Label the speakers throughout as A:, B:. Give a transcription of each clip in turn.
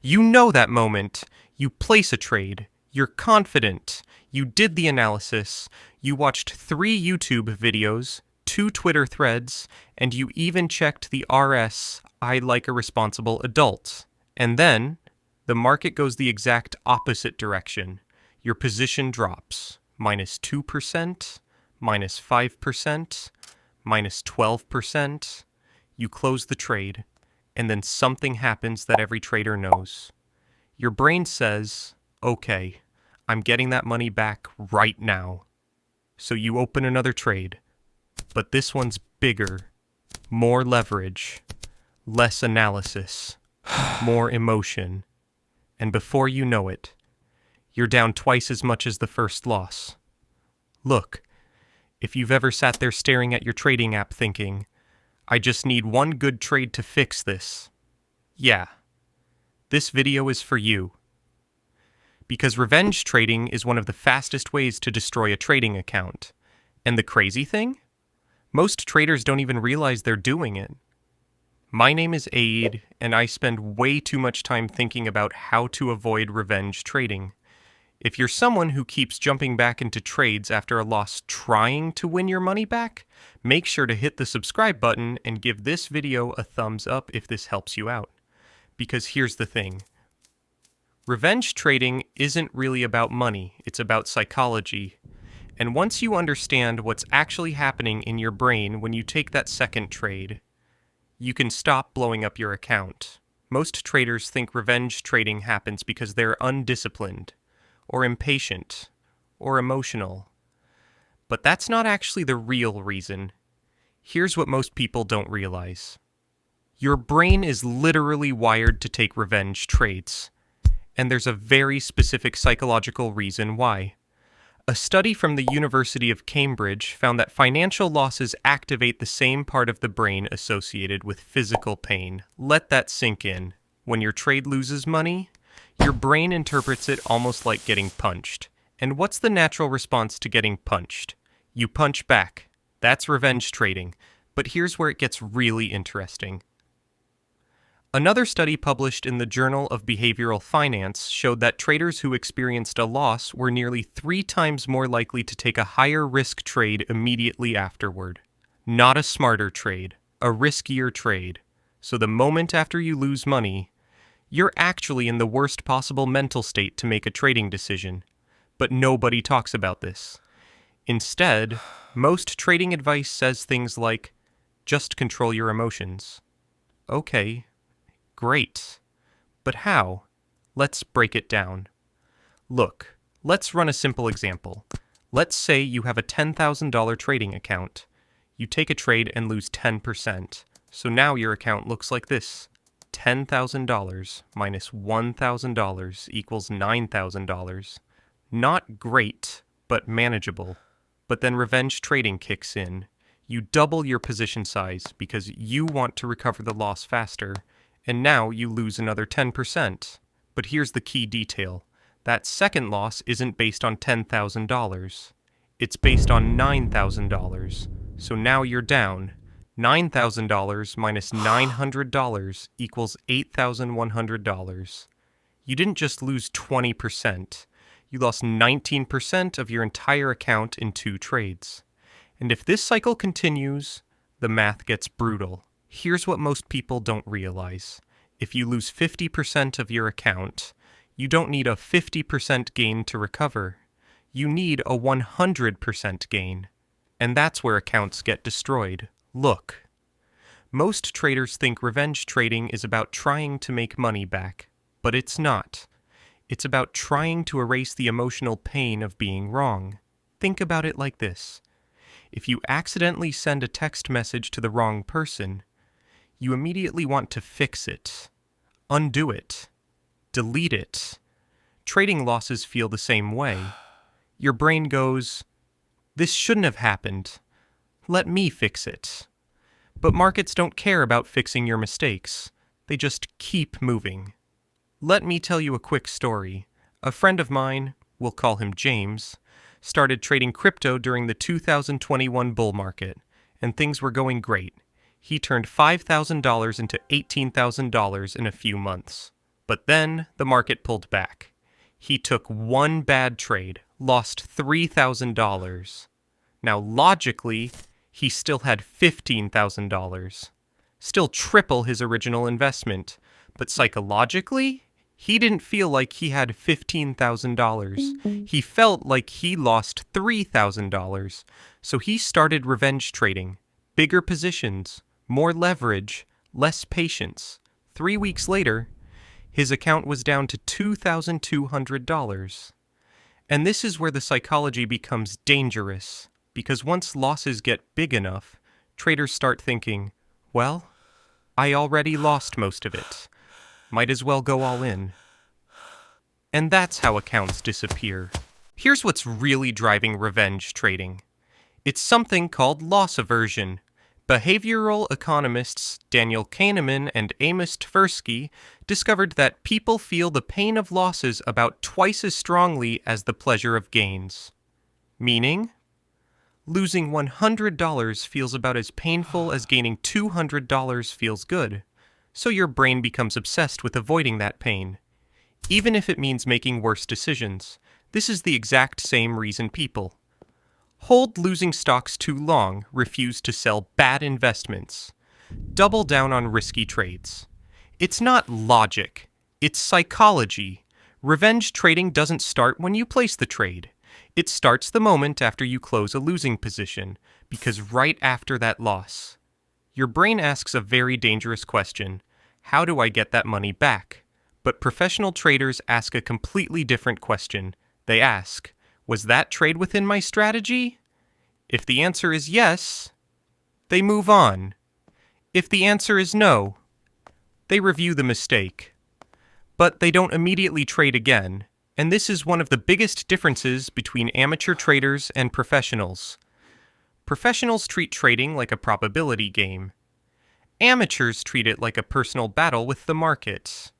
A: You know that moment. You place a trade. You're confident. You did the analysis. You watched 3 YouTube videos, 2 Twitter threads, and you even checked the RS I like a responsible adult. And then, the market goes the exact opposite direction. Your position drops. -2%, -5%, -12%. You close the trade, and then something happens that every trader knows. Your brain says, okay, I'm getting that money back right now. So you open another trade, but this one's bigger, more leverage, less analysis, more emotion, and before you know it, you're down twice as much as the first loss. Look, if you've ever sat there staring at your trading app thinking, I just need one good trade to fix this. Yeah, this video is for you. Because revenge trading is one of the fastest ways to destroy a trading account. And the crazy thing? Most traders don't even realize they're doing it. My name is Aid, and I spend way too much time thinking about how to avoid revenge trading. If you're someone who keeps jumping back into trades after a loss trying to win your money back, make sure to hit the subscribe button and give this video a thumbs up if this helps you out. Because here's the thing. Revenge trading isn't really about money, it's about psychology. And once you understand what's actually happening in your brain when you take that second trade, you can stop blowing up your account. Most traders think revenge trading happens because they're undisciplined, or impatient, or emotional. But that's not actually the real reason. Here's what most people don't realize. Your brain is literally wired to take revenge trades, and there's a very specific psychological reason why. A study from the University of Cambridge found that financial losses activate the same part of the brain associated with physical pain. Let that sink in. When your trade loses money, your brain interprets it almost like getting punched. And what's the natural response to getting punched? You punch back. That's revenge trading. But here's where it gets really interesting. Another study published in the Journal of Behavioral Finance showed that traders who experienced a loss were nearly 3 times more likely to take a higher risk trade immediately afterward. Not a smarter trade, a riskier trade. So the moment after you lose money, you're actually in the worst possible mental state to make a trading decision. But nobody talks about this. Instead, most trading advice says things like, just control your emotions. Okay. Great. But how? Let's break it down. Look, let's run a simple example. Let's say you have a $10,000 trading account. You take a trade and lose 10%. So now your account looks like this. $10,000 minus $1,000 equals $9,000. Not great, but manageable. But then revenge trading kicks in. You double your position size because you want to recover the loss faster. And now you lose another 10%. But here's the key detail. That second loss isn't based on $10,000. It's based on $9,000. So now you're down. $9,000 minus $900 equals $8,100. You didn't just lose 20%. You lost 19% of your entire account in 2 trades. And if this cycle continues, the math gets brutal. Here's what most people don't realize. If you lose 50% of your account, you don't need a 50% gain to recover. You need a 100% gain. And that's where accounts get destroyed. Look. Most traders think revenge trading is about trying to make money back, but it's not. It's about trying to erase the emotional pain of being wrong. Think about it like this. If you accidentally send a text message to the wrong person, you immediately want to fix it, undo it, delete it. Trading losses feel the same way. Your brain goes, this shouldn't have happened. Let me fix it. But markets don't care about fixing your mistakes. They just keep moving. Let me tell you a quick story. A friend of mine, we'll call him James, started trading crypto during the 2021 bull market, and things were going great. He turned $5,000 into $18,000 in a few months. But then the market pulled back. He took one bad trade, lost $3,000. Now, logically, he still had $15,000. Still triple his original investment. But psychologically, he didn't feel like he had $15,000. He felt like he lost $3,000. So he started revenge trading. Bigger positions, more leverage, less patience. 3 weeks later, his account was down to $2,200. And this is where the psychology becomes dangerous, because once losses get big enough, traders start thinking, well, I already lost most of it. Might as well go all in. And that's how accounts disappear. Here's what's really driving revenge trading. It's something called loss aversion. Behavioral economists Daniel Kahneman and Amos Tversky discovered that people feel the pain of losses about twice as strongly as the pleasure of gains. Meaning, losing $100 feels about as painful as gaining $200 feels good. So your brain becomes obsessed with avoiding that pain, even if it means making worse decisions. This is the exact same reason people hold losing stocks too long, refuse to sell bad investments, double down on risky trades. It's not logic, it's psychology. Revenge trading doesn't start when you place the trade. It starts the moment after you close a losing position, because right after that loss, your brain asks a very dangerous question: how do I get that money back? But professional traders ask a completely different question. They ask, was that trade within my strategy? If the answer is yes, they move on. If the answer is no, they review the mistake. But they don't immediately trade again, and this is one of the biggest differences between amateur traders and professionals. Professionals treat trading like a probability game. Amateurs treat it like a personal battle with the market.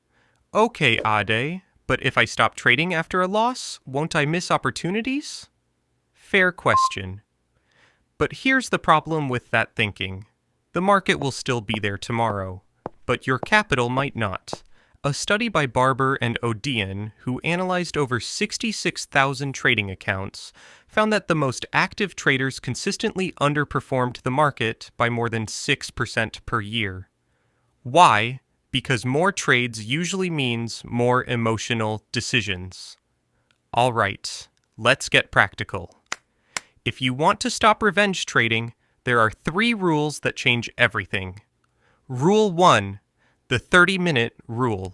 A: Okay, Ade, but if I stop trading after a loss, won't I miss opportunities? Fair question. But here's the problem with that thinking. The market will still be there tomorrow, but your capital might not. A study by Barber and Odean, who analyzed over 66,000 trading accounts, found that the most active traders consistently underperformed the market by more than 6% per year. Why? Because more trades usually means more emotional decisions. All right, let's get practical. If you want to stop revenge trading, there are 3 rules that change everything. Rule 1, the 30-minute rule.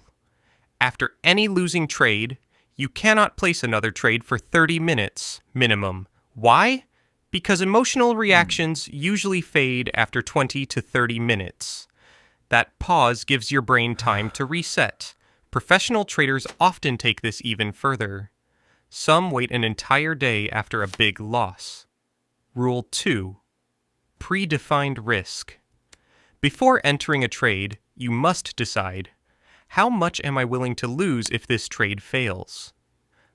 A: After any losing trade, you cannot place another trade for 30 minutes minimum. Why? Because emotional reactions usually fade after 20 to 30 minutes. That pause gives your brain time to reset. Professional traders often take this even further. Some wait an entire day after a big loss. Rule 2. Predefined risk. Before entering a trade, you must decide, how much am I willing to lose if this trade fails?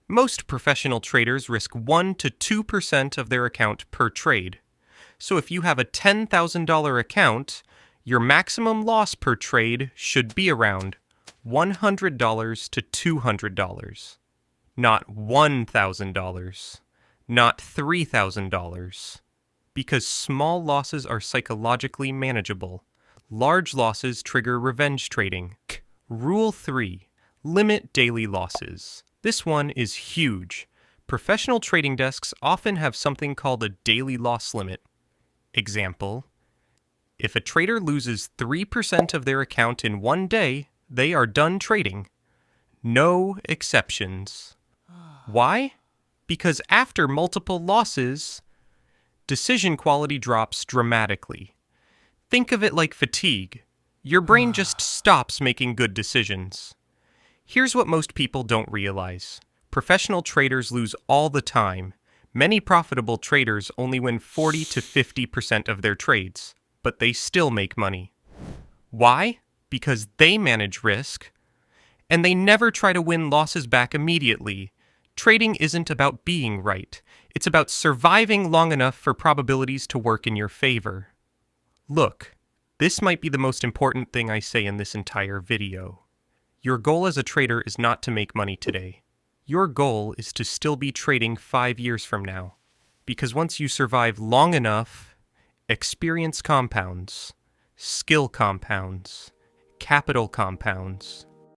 A: Most professional traders risk 1 to 2% of their account per trade. So if you have a $10,000 account, your maximum loss per trade should be around $100 to $200. Not $1,000. Not $3,000. Because small losses are psychologically manageable. Large losses trigger revenge trading. Rule 3. Limit daily losses. This one is huge. Professional trading desks often have something called a daily loss limit. Example: if a trader loses 3% of their account in one day, they are done trading. No exceptions. Why? Because after multiple losses, decision quality drops dramatically. Think of it like fatigue. Your brain just stops making good decisions. Here's what most people don't realize. Professional traders lose all the time. Many profitable traders only win 40 to 50% of their trades, but they still make money. Why? Because they manage risk, and they never try to win losses back immediately. Trading isn't about being right. It's about surviving long enough for probabilities to work in your favor. Look, this might be the most important thing I say in this entire video. Your goal as a trader is not to make money today. Your goal is to still be trading 5 years from now. Because once you survive long enough, experience compounds, skill compounds, capital compounds,